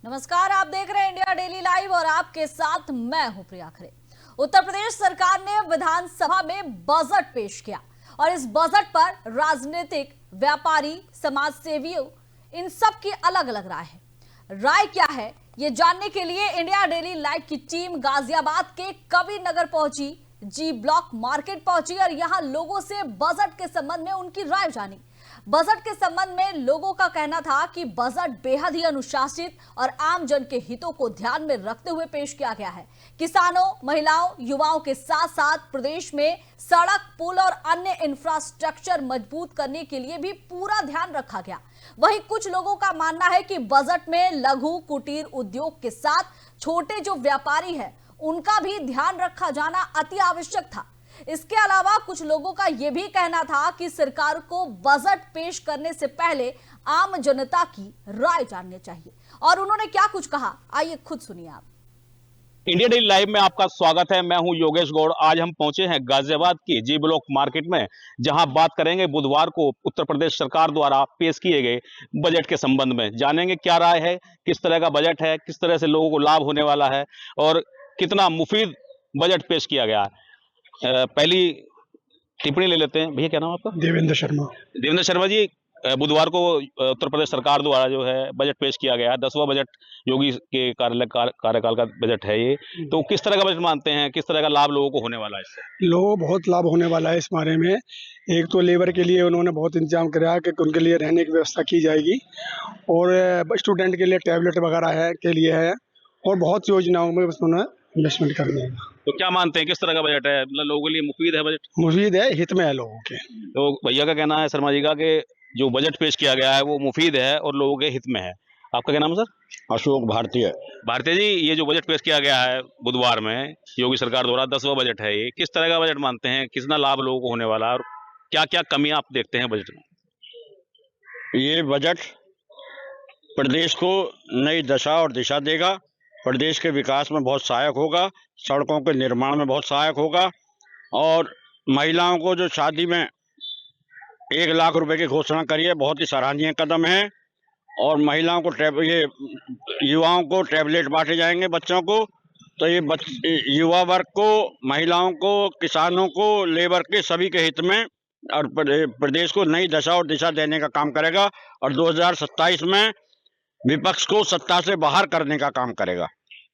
नमस्कार, आप देख रहे हैं इंडिया डेली लाइव और आपके साथ मैं हूं प्रिया खरे। उत्तर प्रदेश सरकार ने विधानसभा में बजट पेश किया और इस बजट पर राजनीतिक, व्यापारी, समाज सेवियों इन सब की अलग अलग राय है। राय क्या है ये जानने के लिए इंडिया डेली लाइव की टीम गाजियाबाद के कवि नगर पहुंची, जी ब्लॉक मार्केट पहुंची और यहां लोगों से बजट के संबंध में उनकी राय जानी। बजट के संबंध में लोगों का कहना था कि बजट बेहद ही अनुशासित और आम जन के हितों को ध्यान में रखते हुए पेश किया गया है। किसानों, महिलाओं, युवाओं के साथ साथ प्रदेश में सड़क, पुल और अन्य इंफ्रास्ट्रक्चर मजबूत करने के लिए भी पूरा ध्यान रखा गया। वहीं कुछ लोगों का मानना है कि बजट में लघु कुटीर उद्योग के साथ छोटे जो व्यापारी है उनका भी ध्यान रखा जाना अति आवश्यक था। इसके अलावा कुछ लोगों का यह भी कहना था कि सरकार को बजट पेश करने से पहले आम जनता की राय जाननी चाहिए। और उन्होंने क्या कुछ कहा, आइए खुद सुनिए आप। इंडिया डेली लाइव में आपका स्वागत है। मैं हूं योगेश गौड़। आज हम पहुंचे हैं गाजियाबाद की जी ब्लॉक मार्केट में, जहां बात करेंगे बुधवार को उत्तर प्रदेश सरकार द्वारा पेश किए गए बजट के संबंध में। जानेंगे क्या राय है, किस तरह का बजट है, किस तरह से लोगों को लाभ होने वाला है और कितना मुफीद बजट पेश किया गया है। पहली टिप्पणी ले लेते हैं। भैया क्या नाम आपका? देवेंद्र शर्मा। देवेंद्र शर्मा जी, बुधवार को उत्तर प्रदेश सरकार द्वारा जो है बजट पेश किया गया है। 10वां बजट योगी के कार्यकाल का बजट है ये। तो किस तरह का बजट मानते हैं, किस तरह का लाभ लोगों को होने वाला है इससे? लोगों को बहुत लाभ होने वाला है इस बारे में। एक तो लेबर के लिए उन्होंने बहुत इंतजाम कराया कि उनके लिए रहने की व्यवस्था की जाएगी और स्टूडेंट के लिए टैबलेट वगैरह है के लिए है और बहुत योजनाओं में उन्होंने इन्वेस्टमेंट करनी है। तो क्या मानते हैं, किस तरह का बजट है? मतलब लोगों के लिए मुफीद है बजट? मुफीद है, हित में है लोगों के। तो भैया का कहना है, शर्मा जी का, कि जो बजट पेश किया गया है वो मुफीद है और लोगों के हित में है। आपका क्या नाम है सर? अशोक भारतीय। भारतीय जी, ये जो बजट पेश किया गया है बुधवार में योगी सरकार द्वारा, 10वां बजट है ये, किस तरह का बजट मानते हैं? कितना लाभ लोगों को होने वाला है और क्या क्या कमियां आप देखते हैं बजट में? ये बजट प्रदेश को नई दशा और दिशा देगा, प्रदेश के विकास में बहुत सहायक होगा, सड़कों के निर्माण में बहुत सहायक होगा और महिलाओं को जो शादी में 1 लाख रुपए की घोषणा करी है, बहुत ही सराहनीय कदम है। और महिलाओं को ये युवाओं को टैबलेट बांटे जाएंगे बच्चों को। तो ये युवा वर्ग को, महिलाओं को, किसानों को, लेबर के सभी के हित में और प्रदेश को नई दशा और दिशा देने का काम करेगा और 2027 में विपक्ष को सत्ता से बाहर करने का काम करेगा।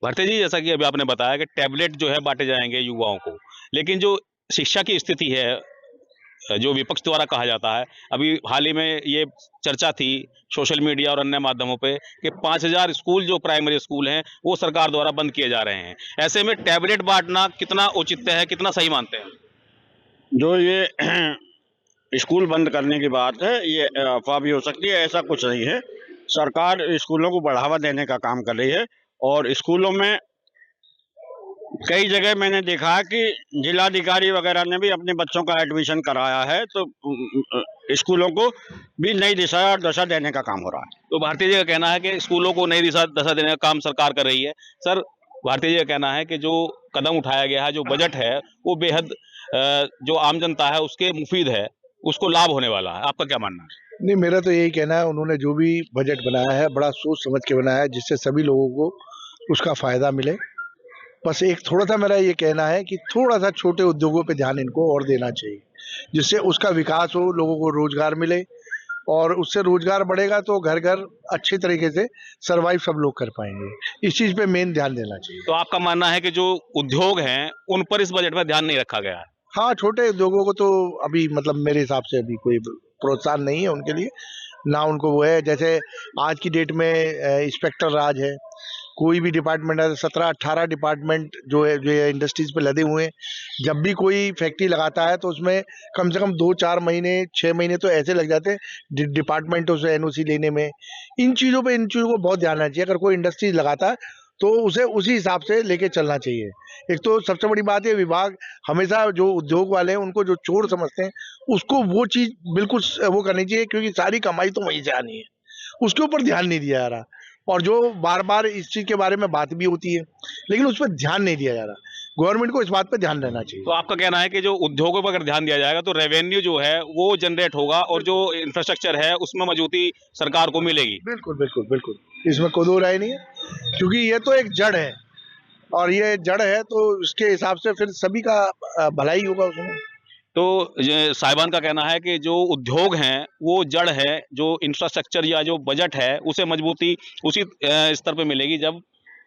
भारती जी, जैसा कि अभी आपने बताया कि टैबलेट जो है बांटे जाएंगे युवाओं को, लेकिन जो शिक्षा की स्थिति है, जो विपक्ष द्वारा कहा जाता है, अभी हाल ही में ये चर्चा थी सोशल मीडिया और अन्य माध्यमों पे कि 5000 स्कूल जो प्राइमरी स्कूल हैं वो सरकार द्वारा बंद किए जा रहे हैं। ऐसे में टैबलेट बांटना कितना उचित है, कितना सही मानते हैं? जो ये स्कूल बंद करने की बात है, ये अफवाह भी हो सकती है, ऐसा कुछ नहीं है। सरकार स्कूलों को बढ़ावा देने का काम कर रही है और स्कूलों में कई जगह मैंने देखा है कि जिलाधिकारी वगैरह ने भी अपने बच्चों का एडमिशन कराया है। तो स्कूलों को भी नई दिशा और दशा देने का काम हो रहा है। तो भारतीय जी का कहना है कि स्कूलों को नई दशा देने का काम सरकार कर रही है। सर, भारतीय जी का कहना है कि जो कदम उठाया गया है, जो बजट है, वो बेहद जो आम जनता है उसके मुफीद है, उसको लाभ होने वाला है। आपका क्या मानना है? नहीं, मेरा तो यही कहना है, उन्होंने जो भी बजट बनाया है बड़ा सोच समझ के बनाया है, जिससे सभी लोगों को उसका फायदा मिले। बस एक थोड़ा सा मेरा ये कहना है कि थोड़ा सा छोटे उद्योगों पे ध्यान इनको और देना चाहिए, जिससे उसका विकास हो, लोगों को रोजगार मिले और उससे रोजगार बढ़ेगा तो घर घर अच्छे तरीके से सरवाइव सब लोग कर पाएंगे। इस चीज पे मेन ध्यान देना चाहिए। तो आपका मानना है कि जो उद्योग हैं उन पर इस बजट में ध्यान नहीं रखा गया है? हाँ, छोटे उद्योगों को तो अभी मतलब मेरे हिसाब से अभी कोई प्रोत्साहन नहीं है उनके लिए, ना उनको वो है। जैसे आज की डेट में इंस्पेक्टर राज है, कोई भी डिपार्टमेंट है, 17-18 डिपार्टमेंट जो है इंडस्ट्रीज पे लदे हुए हैं। जब भी कोई फैक्ट्री लगाता है तो उसमें कम से कम 2-4 महीने 6 महीने तो ऐसे लग जाते हैं डिपार्टमेंटों से एनओसी लेने में। इन चीज़ों को बहुत ध्यान रखना चाहिए। अगर कोई इंडस्ट्री लगाता है तो उसे उसी हिसाब से लेके चलना चाहिए। एक तो सबसे बड़ी बात है, विभाग हमेशा जो उद्योग वाले हैं उनको जो चोर समझते हैं, उसको वो चीज़ बिल्कुल वो करनी चाहिए, क्योंकि सारी कमाई तो वहीं से आनी है। उसके ऊपर ध्यान नहीं दिया जा रहा और जो बार बार इस चीज़ के बारे में बात भी होती है लेकिन उस पर ध्यान नहीं दिया जा रहा। गवर्नमेंट को इस बात पे ध्यान देना चाहिए। तो आपका कहना है कि जो उद्योगों पर अगर ध्यान दिया जाएगा तो रेवेन्यू जो है वो जनरेट होगा और जो इंफ्रास्ट्रक्चर है उसमें मजबूती सरकार को मिलेगी। बिल्कुल बिल्कुल बिल्कुल, इसमें कोई दो राय नहीं है, क्योंकि ये तो एक जड़ है, और ये जड़ है तो इसके हिसाब से फिर सभी का भलाई होगा उसमें। तो ये साहिबान का कहना है कि जो उद्योग हैं वो जड़ है, जो इंफ्रास्ट्रक्चर या जो बजट है उसे मजबूती उसी स्तर पे मिलेगी जब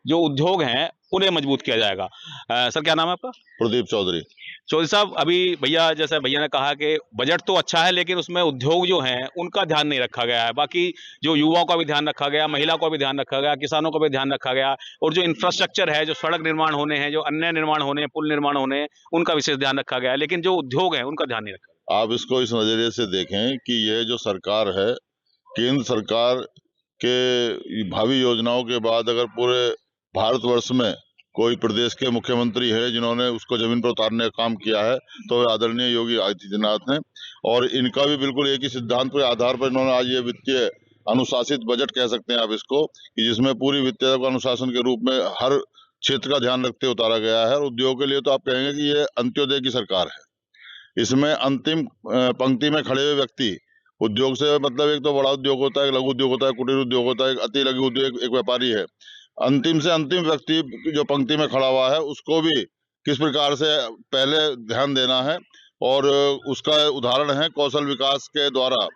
जो उद्योग हैं उन्हें मजबूत किया जाएगा। सर क्या नाम है आपका? प्रदीप चौधरी। चौधरी साहब, अभी भैया जैसे भैया ने कहा कि बजट तो अच्छा है लेकिन उसमें उद्योग जो हैं उनका ध्यान नहीं रखा गया है। बाकी जो युवाओं का भी ध्यान रखा गया, महिला का भी ध्यान रखा गया, किसानों का भी ध्यान रखा गया, और जो इंफ्रास्ट्रक्चर है, जो सड़क निर्माण होने हैं, जो अन्य निर्माण होने हैं, पुल निर्माण होने हैं, उनका विशेष ध्यान रखा गया है, लेकिन जो उद्योग है उनका ध्यान नहीं रखा गया। आप इसको इस नजरिए से देखें कि यह जो सरकार है, केंद्र सरकार के भावी योजनाओं के बाद अगर पूरे भारतवर्ष में कोई प्रदेश के मुख्यमंत्री है जिन्होंने उसको जमीन पर उतारने का काम किया है तो वे आदरणीय योगी आदित्यनाथ हैं, और इनका भी बिल्कुल एक ही सिद्धांत के आधार पर इन्होंने आज ये वित्तीय अनुशासित बजट कह सकते हैं आप इसको, कि जिसमें पूरी वित्तीय को अनुशासन के रूप में हर क्षेत्र का ध्यान रखते उतारा गया है। और उद्योग के लिए तो आप कहेंगे कि ये अंत्योदय की सरकार है। इसमें अंतिम पंक्ति में खड़े हुए व्यक्ति, उद्योग से मतलब एक तो बड़ा उद्योग होता है, एक लघु उद्योग होता है, कुटीर उद्योग होता है, एक अति लघु उद्योग, एक व्यापारी है। अंतिम से अंतिम व्यक्ति जो पंक्ति में खड़ा हुआ है उसको भी किस प्रकार से पहले ध्यान देना है, और उसका उदाहरण है कौशल विकास के द्वारा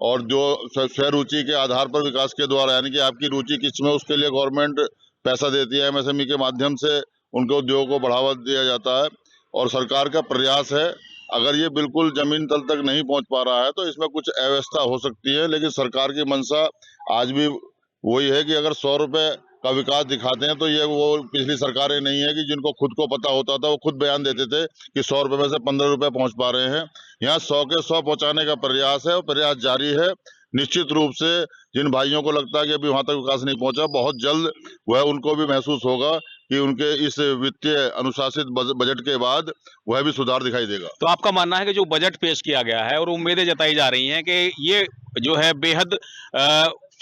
और जो स्वरुचि के आधार पर विकास के द्वारा, यानी कि आपकी रुचि किस में उसके लिए गवर्नमेंट पैसा देती है, एमएसएमई के माध्यम से उनके उद्योग को बढ़ावा दिया जाता है। और सरकार का प्रयास है, अगर ये बिल्कुल जमीन तल तक नहीं पहुंच पा रहा है तो इसमें कुछ अव्यवस्था हो सकती है, लेकिन सरकार की मंशा आज भी वही है कि अगर 100 रुपए का विकास दिखाते हैं तो ये वो पिछली सरकारें नहीं है कि जिनको खुद को पता होता था वो खुद बयान देते थे कि 100 रुपए में से 15 रुपए पहुंच पा रहे हैं। यहाँ 100 के 100 पहुंचाने का प्रयास है और प्रयास जारी है। निश्चित रूप से जिन भाइयों को लगता है कि अभी वहां तक विकास नहीं पहुंचा, बहुत जल्द वह उनको भी महसूस होगा कि उनके इस वित्तीय अनुशासित बजट के बाद वह भी सुधार दिखाई देगा। तो आपका मानना है कि जो बजट पेश किया गया है और उम्मीदें जताई जा रही हैं कि ये जो है बेहद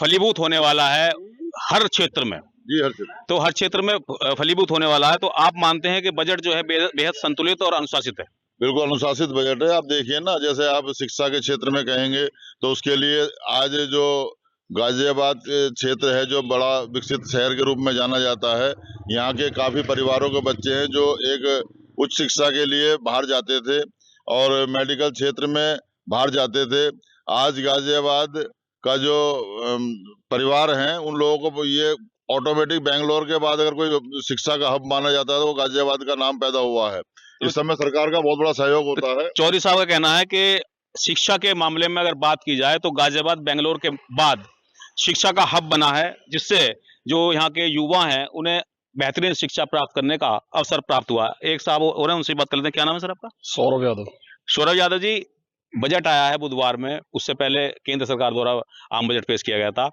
फलीभूत होने वाला है हर क्षेत्र में? जी, हर क्षेत्र। तो हर क्षेत्र में फलीभूत होने वाला है, तो आप मानते हैं कि बजट जो है बेहद संतुलित और अनुशासित है? बिल्कुल अनुशासित बजट है। आप देखिए ना, जैसे आप शिक्षा के क्षेत्र में कहेंगे तो उसके लिए आज जो गाजियाबाद क्षेत्र है जो बड़ा विकसित शहर के रूप में जाना जाता है, यहाँ के काफी परिवारों के बच्चे हैं जो एक उच्च शिक्षा के लिए बाहर जाते थे और मेडिकल क्षेत्र में बाहर जाते थे। आज गाजियाबाद का जो परिवार हैं उन लोगों को ये ऑटोमेटिक बेंगलोर के बाद अगर कोई शिक्षा का हब माना जाता है तो वो गाजियाबाद का नाम पैदा हुआ है। इस समय सरकार का बहुत बड़ा सहयोग होता है। चौधरी साहब का कहना है कि शिक्षा के मामले में अगर बात की जाए तो गाजियाबाद बेंगलोर के बाद शिक्षा का हब बना है, जिससे जो यहाँ के युवा हैं उन्हें बेहतरीन शिक्षा प्राप्त करने का अवसर प्राप्त हुआ। एक साहब और हैं, उनसे बात कर लेते हैं। क्या नाम है सर आपका? सौरभ यादव। सौरभ यादव जी, बजट आया है बुधवार में, उससे पहले केंद्र सरकार द्वारा आम बजट पेश किया गया था।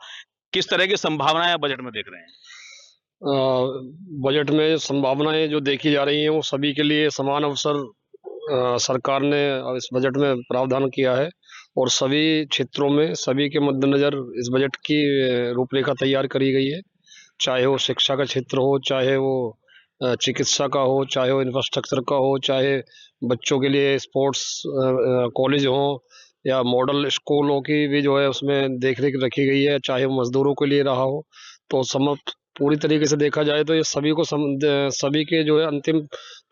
किस तरह की संभावनाएं बजट में देख रहे हैं? बजट में संभावनाएं जो देखी जा रही हैं वो सभी के लिए समान अवसर सरकार ने इस बजट में प्रावधान किया है, और सभी क्षेत्रों में सभी के मद्देनजर इस बजट की रूपरेखा तैयार करी गई है। चाहे वो शिक्षा का क्षेत्र हो, चाहे वो चिकित्सा का हो, चाहे वो इंफ्रास्ट्रक्चर का हो, चाहे बच्चों के लिए स्पोर्ट्स कॉलेज हो या मॉडल स्कूलों की भी जो है उसमें देखरेख रखी गई है, चाहे वो मजदूरों के लिए रहा हो। तो पूरी तरीके से देखा जाए तो ये सभी को सभी के जो है अंतिम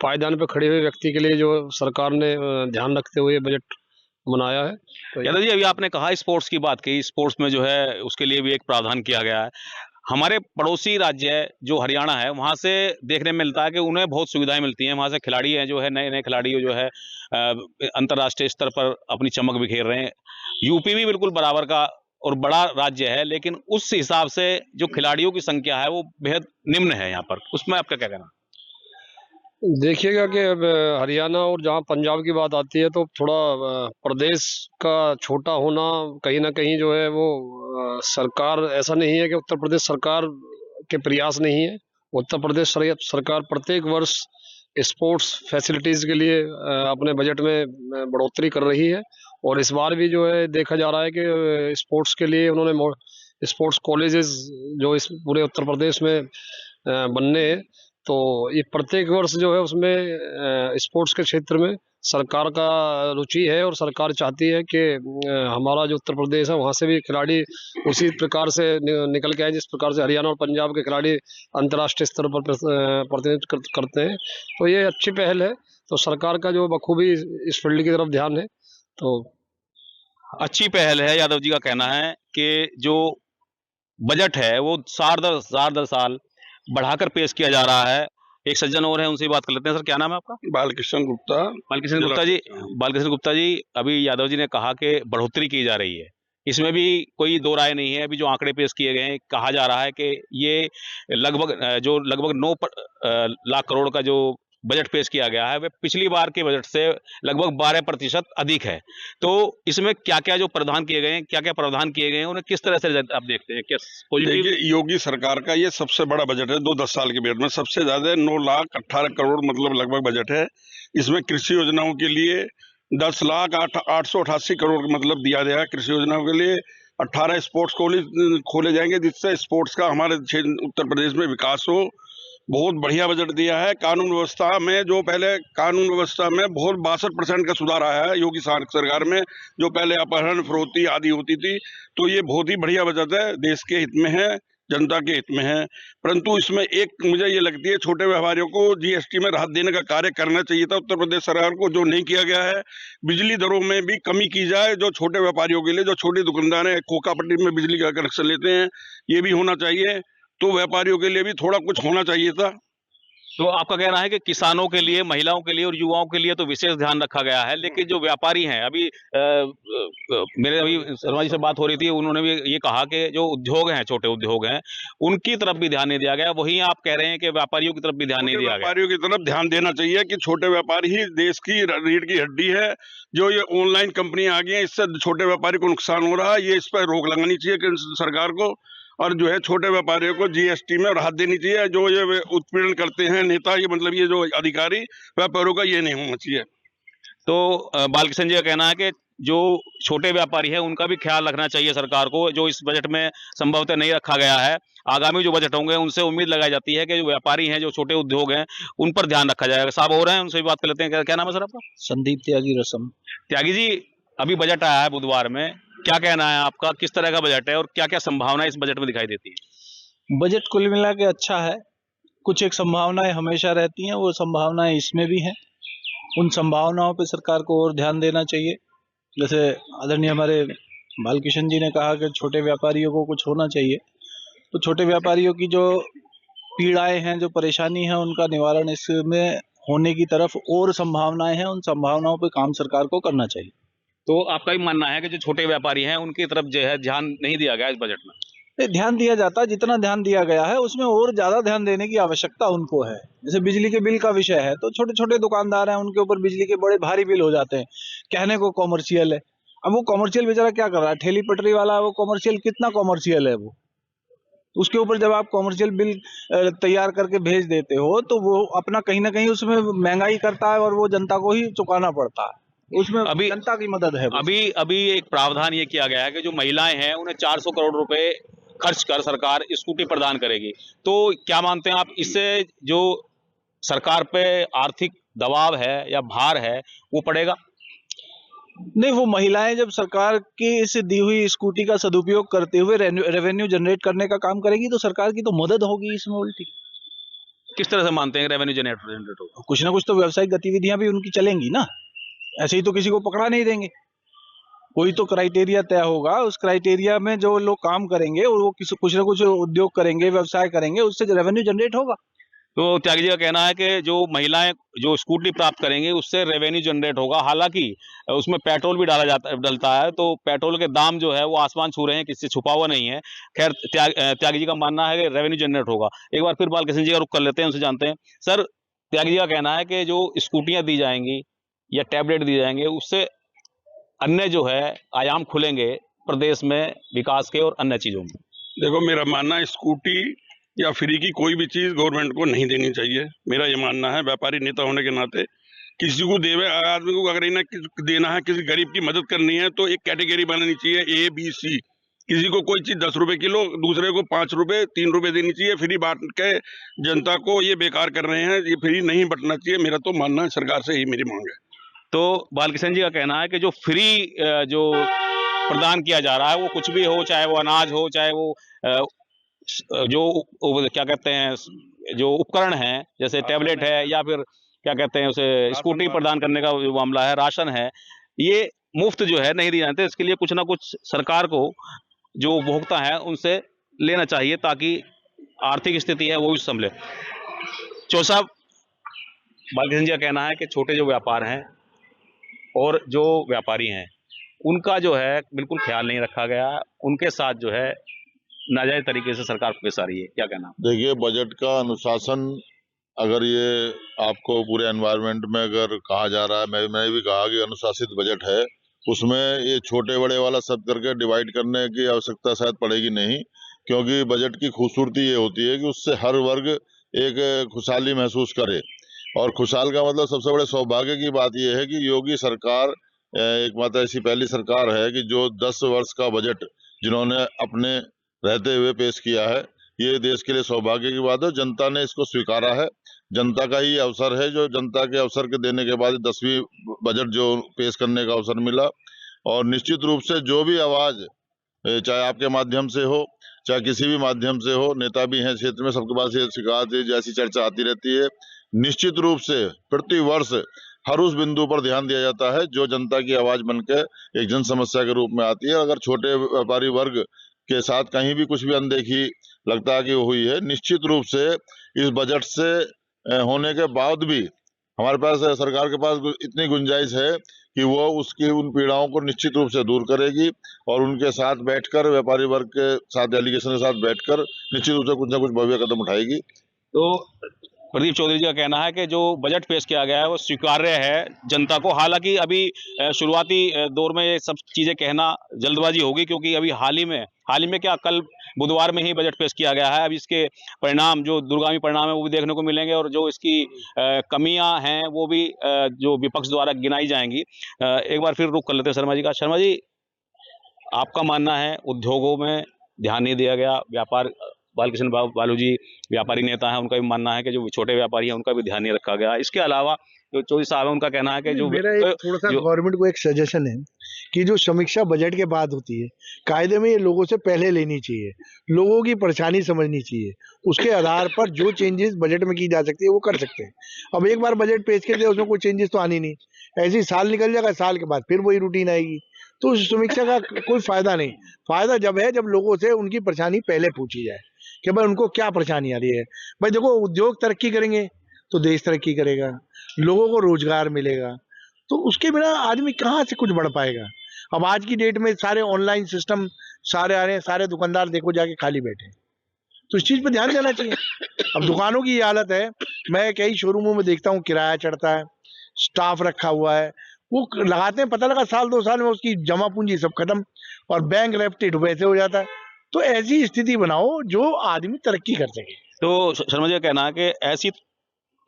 पायदान पे खड़े हुए व्यक्ति के लिए जो सरकार ने ध्यान रखते हुए बजट बनाया है। तो यादव जी, अभी आपने कहा स्पोर्ट्स की बात की, स्पोर्ट्स में जो है उसके लिए भी एक प्रावधान किया गया है। हमारे पड़ोसी राज्य है जो हरियाणा है, वहां से देखने में मिलता है कि उन्हें बहुत सुविधाएं मिलती हैं। वहां से खिलाड़ी हैं जो है नए नए खिलाड़ी जो है अंतर्राष्ट्रीय स्तर पर अपनी चमक बिखेर रहे हैं। यूपी भी बिल्कुल बराबर का और बड़ा राज्य है, लेकिन उस हिसाब से जो खिलाड़ियों की संख्या है वो बेहद निम्न है यहाँ पर। उसमें आपका क्या कहना? देखिएगा कि अब हरियाणा और जहाँ पंजाब की बात आती है तो थोड़ा प्रदेश का छोटा होना कहीं ना कहीं जो है वो सरकार, ऐसा नहीं है कि उत्तर प्रदेश सरकार के प्रयास नहीं है। उत्तर प्रदेश सरकार प्रत्येक वर्ष स्पोर्ट्स फैसिलिटीज के लिए अपने बजट में बढ़ोतरी कर रही है, और इस बार भी जो है देखा जा रहा है कि स्पोर्ट्स के लिए उन्होंने स्पोर्ट्स कॉलेजेस जो इस पूरे उत्तर प्रदेश में बनने हैं, तो ये प्रत्येक वर्ष जो है उसमें स्पोर्ट्स के क्षेत्र में सरकार का रुचि है और सरकार चाहती है कि हमारा जो उत्तर प्रदेश है वहाँ से भी खिलाड़ी उसी प्रकार से निकल के आए जिस प्रकार से हरियाणा और पंजाब के खिलाड़ी अंतर्राष्ट्रीय स्तर पर प्रतिनिधित्व करते हैं। तो ये अच्छी पहल है, तो सरकार का जो बखूबी इस फील्ड की तरफ ध्यान है। तो अच्छी पहल है। यादव जी का कहना है कि जो बजट है वो साल दर साल बढ़ाकर पेश किया जा रहा है। एक सज्जन और है, उनसे बात कर लेते हैं। सर, क्या नाम है आपका? बालकृष्ण गुप्ता। बालकृष्ण गुप्ता जी, अभी यादव जी ने कहा कि बढ़ोतरी की जा रही है, इसमें भी कोई दो राय नहीं है। अभी जो आंकड़े पेश किए गए हैं, कहा जा रहा है कि ये लगभग 9 लाख करोड़ का जो बजट पेश किया गया है वह पिछली बार के बजट से लगभग 12% अधिक है। तो इसमें क्या क्या जो प्रावधान किए गए हैं, क्या क्या प्रावधान किए गए हैं, उन्हें किस तरह से आप देखते हैं? क्या पॉजिटिव? देखिए, योगी सरकार का ये सबसे बड़ा बजट है 10 साल के बजट में। सबसे ज्यादा 9,18 करोड़ मतलब लगभग बजट है। इसमें कृषि योजनाओं के लिए 10,08,888 करोड़ मतलब दिया गया है। कृषि योजनाओं के लिए 18 स्पोर्ट्स कॉलेज खोले जाएंगे जिससे स्पोर्ट्स का हमारे उत्तर प्रदेश में विकास हो। बहुत बढ़िया बजट दिया है। कानून व्यवस्था में बहुत 62% का सुधार आया है योगी सरकार में। जो पहले अपहरण, फिरौती आदि होती थी, तो ये बहुत ही बढ़िया बजट है, देश के हित में है, जनता के हित में है। परंतु इसमें एक मुझे ये लगती है, छोटे व्यापारियों को जीएसटी में राहत देने का कार्य करना चाहिए था उत्तर प्रदेश सरकार को, जो नहीं किया गया है। बिजली दरों में भी कमी की जाए, जो छोटे व्यापारियों के लिए, जो छोटे दुकानदार हैं, खोखापट्टी में बिजली का कनेक्शन लेते हैं, ये भी होना चाहिए। तो व्यापारियों के लिए भी थोड़ा कुछ होना चाहिए था। तो आपका कहना है कि किसानों के लिए, महिलाओं के लिए और युवाओं के लिए तो विशेष ध्यान रखा गया है, लेकिन जो व्यापारी हैं, अभी मेरे अभी शर्मा जी से बात हो रही थी, उन्होंने भी ये कहा कि जो उद्योग हैं, छोटे उद्योग हैं, उनकी तरफ भी ध्यान नहीं दिया गया। वहीं आप कह रहे हैं कि व्यापारियों की तरफ भी ध्यान नहीं दिया गया। व्यापारियों की तरफ ध्यान देना चाहिए कि छोटे व्यापारी ही देश की रीढ़ की हड्डी है। जो ये ऑनलाइन कंपनियां आ गई हैं, इससे छोटे व्यापारी को नुकसान हो रहा है। ये इस पर रोक लगानी चाहिए केंद्र सरकार को, और जो है छोटे व्यापारियों को जीएसटी में राहत देनी चाहिए। जो ये उत्पीड़न करते हैं नेता, ये मतलब ये जो अधिकारी व्यापारियों का, ये नहीं होना चाहिए। तो बालकृष्ण जी का कहना है कि जो छोटे व्यापारी है उनका भी ख्याल रखना चाहिए सरकार को, जो इस बजट में संभवतः नहीं रखा गया है। आगामी जो बजट होंगे उनसे उम्मीद लगाई जाती है कि जो व्यापारी हैं, जो छोटे उद्योग हैं, उन पर ध्यान रखा जाएगा। साहब हो रहे हैं, उनसे भी बात कर लेते हैं। क्या नाम है सर आपका? संदीप त्यागी रसम। त्यागी जी, अभी बजट आया है बुधवार में, क्या कहना है आपका? किस तरह का बजट है और क्या क्या संभावनाएं इस बजट में दिखाई देती है? बजट कुल मिला के अच्छा है। कुछ एक संभावनाएं हमेशा रहती हैं, वो संभावनाएं इसमें भी हैं। उन संभावनाओं पे सरकार को और ध्यान देना चाहिए। जैसे आदरणीय हमारे बालकृष्ण जी ने कहा कि छोटे व्यापारियों को कुछ होना चाहिए, तो छोटे व्यापारियों की जो पीड़ाएं हैं, जो परेशानी है, उनका निवारण इसमें होने की तरफ और संभावनाएं हैं। उन संभावनाओं पे काम सरकार को करना चाहिए। तो आपका भी मानना है कि जो छोटे व्यापारी हैं उनकी तरफ जो है ध्यान नहीं दिया गया इस बजट में? ध्यान दिया जाता है, जितना ध्यान दिया गया है उसमें और ज्यादा ध्यान देने की आवश्यकता उनको है। जैसे बिजली के बिल का विषय है, तो छोटे छोटे दुकानदार हैं, उनके ऊपर बिजली के बड़े भारी बिल हो जाते हैं। कहने को कॉमर्शियल है, अब वो कॉमर्शियल बेचारा क्या कर रहा है? ठेली पटरी वाला, वो कॉमर्शियल कितना कॉमर्शियल है वो, उसके ऊपर जब आप कॉमर्शियल बिल तैयार करके भेज देते हो, तो वो अपना कहीं ना कहीं उसमें महंगाई करता है और वो जनता को ही चुकाना पड़ता है। उसमें अभी जनता की मदद है। अभी एक प्रावधान ये किया गया है कि जो महिलाएं हैं उन्हें 400 करोड़ रुपए खर्च कर सरकार स्कूटी प्रदान करेगी। तो क्या मानते हैं आप, इससे जो सरकार पे आर्थिक दबाव है या भार है वो पड़ेगा? नहीं, वो महिलाएं जब सरकार की इस दी हुई स्कूटी का सदुपयोग करते हुए रेवेन्यू जनरेट करने का काम करेगी, तो सरकार की तो मदद होगी इसमें उल्टी। किस तरह से मानते हैं रेवेन्यू जनरेट होगा? कुछ ना कुछ तो व्यावसायिक गतिविधियां भी उनकी चलेंगी ना, ऐसे ही तो किसी को पकड़ा नहीं देंगे। कोई तो क्राइटेरिया तय होगा, उस क्राइटेरिया में जो लोग काम करेंगे और वो कुछ ना कुछ उद्योग करेंगे, व्यवसाय करेंगे, उससे रेवेन्यू जनरेट होगा। तो त्यागी जी का कहना है कि जो महिलाएं जो स्कूटी प्राप्त करेंगी उससे रेवेन्यू जनरेट होगा। हालांकि उसमें पेट्रोल भी डलता है, तो पेट्रोल के दाम जो है वो आसमान छू रहे हैं, किसी से छुपा हुआ नहीं है। खैर, त्यागी जी का मानना है कि रेवेन्यू जनरेट होगा। एक बार फिर बालकृष्ण जी का रुख कर लेते हैं, उनसे जानते हैं। सर, त्यागी जी का कहना है कि जो स्कूटियां दी जाएंगी या टैबलेट दिए जाएंगे, उससे अन्य जो है आयाम खुलेंगे प्रदेश में विकास के और अन्य चीजों में। देखो, मेरा मानना है स्कूटी या फ्री की कोई भी चीज गवर्नमेंट को नहीं देनी चाहिए। मेरा ये मानना है, व्यापारी नेता होने के नाते किसी को देवे आदमी को अगर इन्हें देना है, किसी गरीब की मदद करनी है, तो एक कैटेगरी बनानी चाहिए, A, B, C। किसी को कोई चीज 10 रुपए किलो, दूसरे को 5 रुपए 3 रुपए देनी चाहिए। फ्री बांट के जनता को ये बेकार कर रहे हैं, ये फ्री नहीं बंटना चाहिए। मेरा तो मानना है, सरकार से ही मेरी मांग है। तो बालकिशन जी का कहना है कि जो फ्री जो प्रदान किया जा रहा है वो कुछ भी हो, चाहे वो अनाज हो, चाहे वो जो क्या कहते हैं जो उपकरण है, जैसे टैबलेट है या फिर क्या कहते हैं उसे स्कूटी प्रदान करने का जो मामला है, राशन है, ये मुफ्त जो है नहीं दिए जाते। इसके लिए कुछ ना कुछ सरकार को जो उपभोक्ता है उनसे लेना चाहिए ताकि आर्थिक स्थिति है वो भी संभले। चौधरी साहब, बालकिशन जी का कहना है कि छोटे जो व्यापार हैं और जो व्यापारी हैं उनका जो है बिल्कुल ख्याल नहीं रखा गया, उनके साथ जो है नाजायज तरीके से सरकार पेश आ रही है। क्या कहना? देखिए, बजट का अनुशासन अगर ये आपको पूरे एनवायरनमेंट में अगर कहा जा रहा है, मैंने भी कहा कि अनुशासित बजट है, उसमें ये छोटे बड़े वाला सब करके डिवाइड करने की आवश्यकता शायद पड़ेगी नहीं, क्योंकि बजट की खूबसूरती ये होती है कि उससे हर वर्ग एक खुशहाली महसूस करे। और खुशहाल का मतलब सबसे बड़े सौभाग्य की बात यह है कि योगी सरकार एकमात्र ऐसी पहली सरकार है कि जो 10 वर्ष का बजट जिन्होंने अपने रहते हुए पेश किया है। ये देश के लिए सौभाग्य की बात है। जनता ने इसको स्वीकारा है, जनता का ही अवसर है, जो जनता के अवसर के देने के बाद 10वीं बजट जो पेश करने का अवसर मिला। और निश्चित रूप से जो भी आवाज, चाहे आपके माध्यम से हो, चाहे किसी भी माध्यम से हो, नेता भी हैं क्षेत्र में, सबके पास ये शिकायत जैसी चर्चा आती रहती है। निश्चित रूप से प्रति वर्ष हर उस बिंदु पर ध्यान दिया जाता है जो जनता की आवाज बनकर एक जन समस्या के रूप में आती है। अगर छोटे व्यापारी वर्ग के साथ कहीं भी कुछ भी अनदेखी लगता है कि हुई है, निश्चित रूप से इस बजट से होने के बाद भी हमारे पास, सरकार के पास इतनी गुंजाइश है कि वो उसकी उन पीड़ाओं को निश्चित रूप से दूर करेगी और उनके साथ बैठकर, व्यापारी वर्ग के साथ, डेलीगेशन के साथ बैठकर निश्चित रूप से कुछ ना कुछ भव्य कदम उठाएगी। तो प्रदीप चौधरी जी का कहना है कि जो बजट पेश किया गया है वो स्वीकार्य है जनता को। हालांकि अभी शुरुआती दौर में ये सब चीजें कहना जल्दबाजी होगी, क्योंकि अभी हाल ही में क्या, कल बुधवार में ही बजट पेश किया गया है। अब इसके परिणाम, जो दूरगामी परिणाम है वो भी देखने को मिलेंगे और जो इसकी कमियां हैं वो भी जो विपक्ष द्वारा गिनाई जाएंगी। एक बार फिर रुख कर लेते हैं शर्मा जी का। शर्मा जी, आपका मानना है उद्योगों में ध्यान नहीं दिया गया, व्यापार, बालकृष्ण बालू जी व्यापारी नेता है, उनका भी मानना है कि जो छोटे व्यापारी हैं उनका भी ध्यान नहीं रखा गया। इसके अलावा जो चौधरी साहब है उनका कहना है कि जो मेरा एक थोड़ा सा गवर्नमेंट को एक सजेशन है कि जो समीक्षा बजट के बाद होती है, कायदे में ये लोगों से पहले लेनी चाहिए, लोगों की परेशानी समझनी चाहिए, उसके आधार पर जो चेंजेस बजट में की जा सकती है वो कर सकते हैं। अब एक बार बजट पेश कर दिया, उसमें कोई चेंजेस तो आनी नहीं, ऐसे ही साल निकल जाएगा, साल के बाद फिर वही रूटीन आएगी, तो उस समीक्षा का कोई फायदा नहीं। फायदा जब है जब लोगों से उनकी परेशानी पहले पूछी जाए कि भाई उनको क्या परेशानी आ रही है। भाई देखो, उद्योग तरक्की करेंगे तो देश तरक्की करेगा, लोगों को रोजगार मिलेगा, तो उसके बिना आदमी कहाँ से कुछ बढ़ पाएगा। अब आज की डेट में सारे ऑनलाइन सिस्टम सारे आ रहे हैं, सारे दुकानदार देखो जाके खाली बैठे, तो इस चीज पे ध्यान देना चाहिए। अब दुकानों की ये हालत है, मैं कई शोरूमों में देखता हूँ किराया चढ़ता है, स्टाफ रखा हुआ है, वो लगाते हैं, पता लगा साल 2 साल में उसकी जमा पूंजी सब खत्म और बैंक रेफ्टेड वैसे हो जाता है। तो ऐसी स्थिति बनाओ जो आदमी तरक्की कर सके। तो शर्मा जी का कहना है कि ऐसी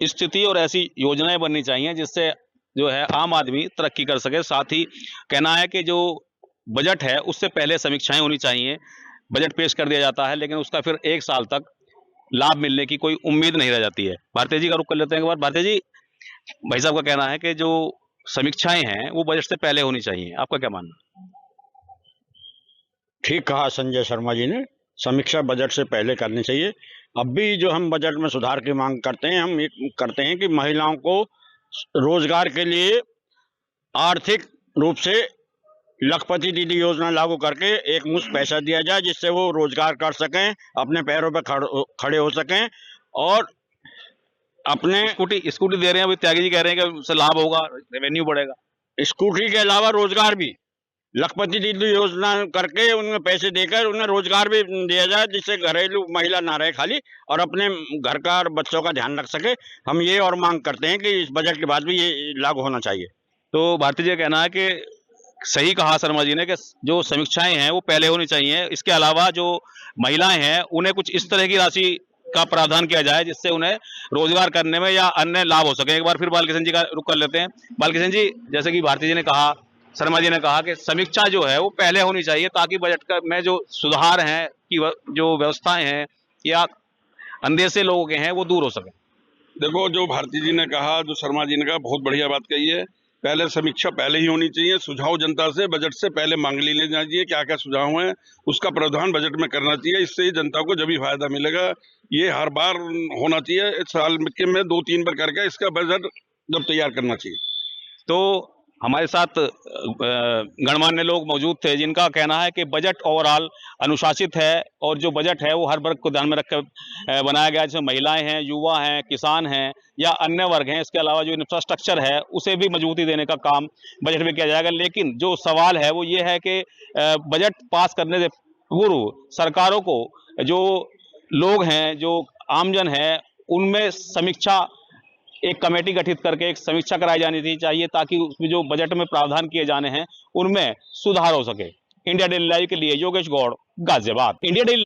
स्थिति और ऐसी योजनाएं बननी चाहिए जिससे जो है आम आदमी तरक्की कर सके। साथ ही कहना है कि जो बजट है उससे पहले समीक्षाएं होनी चाहिए। बजट पेश कर दिया जाता है लेकिन उसका फिर 1 साल तक लाभ मिलने की कोई उम्मीद नहीं रह जाती है। भारती जी का रुख कर लेते हैं एक बार। भारती जी, भाई साहब का कहना है कि जो समीक्षाएं हैं वो बजट से पहले होनी चाहिए, आपका क्या मानना? ठीक कहा संजय शर्मा जी ने, समीक्षा बजट से पहले करनी चाहिए। अब भी जो हम बजट में सुधार की मांग करते हैं, हम ये करते हैं कि महिलाओं को रोजगार के लिए आर्थिक रूप से लखपति दीदी योजना लागू करके एक मुश्त पैसा दिया जाए, जिससे वो रोजगार कर सकें, अपने पैरों पर खड़े हो सकें और अपने स्कूटी दे रहे हैं, अभी त्यागी जी कह रहे हैं कि उससे लाभ होगा, रेवेन्यू बढ़ेगा। स्कूटी के अलावा रोजगार भी, लखपति दीदी योजना करके उनमें पैसे देकर उन्हें रोजगार भी दिया जाए, जिससे घरेलू महिला ना रहे खाली और अपने घर का और बच्चों का ध्यान रख सके। हम ये और मांग करते हैं कि इस बजट के बाद भी ये लागू होना चाहिए। तो भारती जी का कहना है कि सही कहा शर्मा जी ने कि जो समीक्षाएं हैं वो पहले होनी चाहिए। इसके अलावा जो महिलाएं हैं उन्हें कुछ इस तरह की राशि का प्रावधान किया जाए जिससे उन्हें रोजगार करने में या अन्य लाभ हो सके। एक बार फिर बालकिशन जी का रुख कर लेते हैं। बालकिशन जी, जैसे कि भारती जी ने कहा शर्मा जी ने कहा कि समीक्षा जो है वो पहले होनी चाहिए ताकि में जो सुधार हैं कि जो व्यवस्थाएं हैं या अंदेशे लोगों के हैं वो दूर हो सके। देखो, जो भारती जी ने कहा, जो शर्मा जी ने कहा, बहुत बढ़िया बात कही है। पहले समीक्षा पहले ही होनी चाहिए। सुझाव जनता से बजट से पहले मांग लेने चाहिए, क्या क्या सुझाव हैं उसका प्रावधान बजट में करना चाहिए। इससे ही जनता को जब ही फायदा मिलेगा। ये हर बार होना चाहिए, साल के में 2-3 बार करके इसका बजट जब तैयार करना चाहिए। तो हमारे साथ गणमान्य लोग मौजूद थे जिनका कहना है कि बजट ओवरऑल अनुशासित है और जो बजट है वो हर वर्ग को ध्यान में रखकर बनाया गया है, जैसे महिलाएं हैं, युवा हैं, किसान हैं या अन्य वर्ग हैं। इसके अलावा जो इंफ्रास्ट्रक्चर है उसे भी मजबूती देने का काम बजट में किया जाएगा। लेकिन जो सवाल है वो ये है कि बजट पास करने से पूर्व सरकारों को जो लोग हैं, जो आमजन है, उनमें समीक्षा एक कमेटी गठित करके एक समीक्षा कराई जानी चाहिए ताकि उसमें जो बजट में प्रावधान किए जाने हैं उनमें सुधार हो सके। इंडिया डेली लाइव के लिए योगेश गौड़, गाजियाबाद। India daily